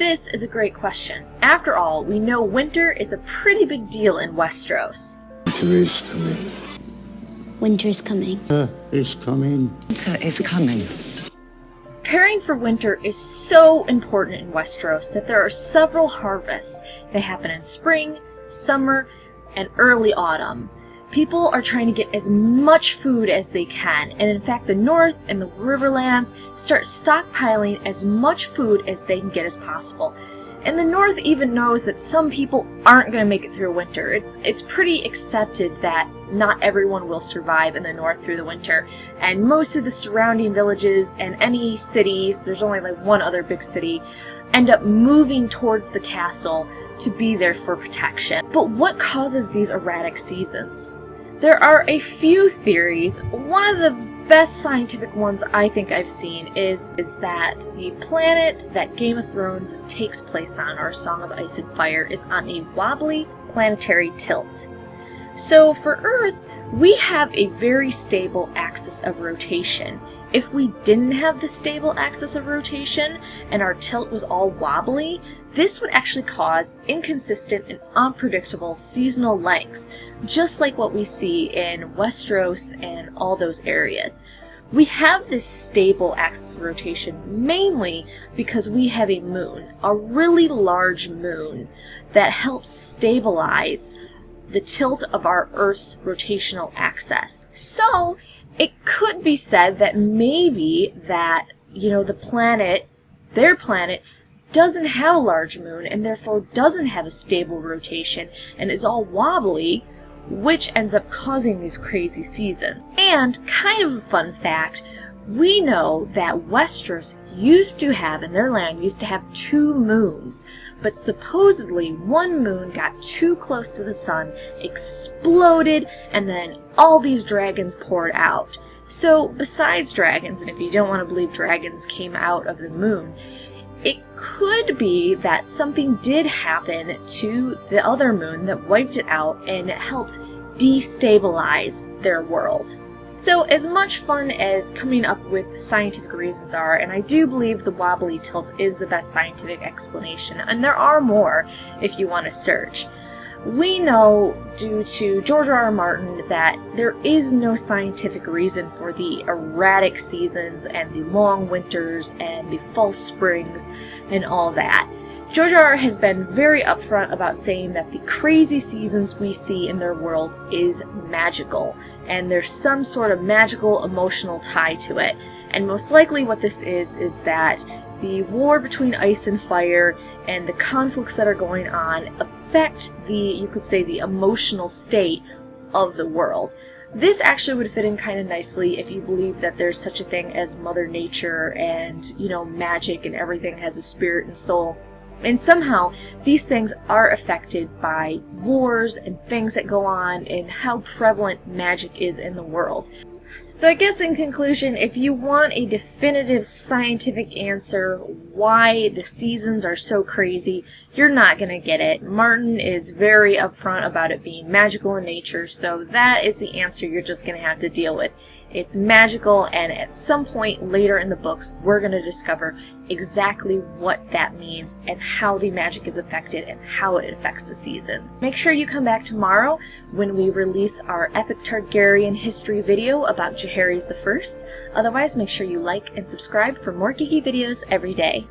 This is a great question. After all, we know winter is a pretty big deal in Westeros. Winter is coming. Winter is coming. Is coming. Winter is coming. Preparing for winter is so important in Westeros that there are several harvests. They happen in spring, summer, and early autumn. People are trying to get as much food as they can, and in fact the North and the Riverlands start stockpiling as much food as they can get as possible. And the North even knows that some people aren't going to make it through winter. It's pretty accepted that not everyone will survive in the North through the winter, and most of the surrounding villages and any cities, there's only like one other big city, end up moving towards the castle to be there for protection. But what causes these erratic seasons? There are a few theories. One of the best scientific ones I think I've seen is that the planet that Game of Thrones takes place on, or Song of Ice and Fire, is on a wobbly planetary tilt. So for Earth, we have a very stable axis of rotation. If we didn't have the stable axis of rotation and our tilt was all wobbly, this would actually cause inconsistent and unpredictable seasonal lengths, just like what we see in Westeros and all those areas. We have this stable axis of rotation mainly because we have a moon, a really large moon, that helps stabilize the tilt of our Earth's rotational axis. So it could be said that maybe that, the planet, their planet, doesn't have a large moon and therefore doesn't have a stable rotation and is all wobbly, which ends up causing these crazy seasons. And kind of a fun fact, we know that Westeros used to have, in their land, used to have 2 moons, but supposedly one moon got too close to the sun, exploded, and then all these dragons poured out. So besides dragons, and if you don't want to believe dragons came out of the moon, it could be that something did happen to the other moon that wiped it out and helped destabilize their world. So as much fun as coming up with scientific reasons are, and I do believe the wobbly tilt is the best scientific explanation, and there are more if you want to search, we know due to George R.R. Martin that there is no scientific reason for the erratic seasons and the long winters and the false springs and all that. George R.R. has been very upfront about saying that the crazy seasons we see in their world is magical, and there's some sort of magical emotional tie to it. And most likely what this is that the war between ice and fire and the conflicts that are going on affect you could say, the emotional state of the world. This actually would fit in kind of nicely if you believe that there's such a thing as Mother Nature and, magic and everything has a spirit and soul. And somehow these things are affected by wars and things that go on and how prevalent magic is in the world. So I guess in conclusion, if you want a definitive scientific answer why the seasons are so crazy, you're not going to get it. Martin is very upfront about it being magical in nature, so that is the answer you're just going to have to deal with. It's magical, and at some point later in the books, we're going to discover exactly what that means and how the magic is affected and how it affects the seasons. Make sure you come back tomorrow when we release our epic Targaryen history video about Jaehaerys I. Otherwise, make sure you like and subscribe for more geeky videos every day.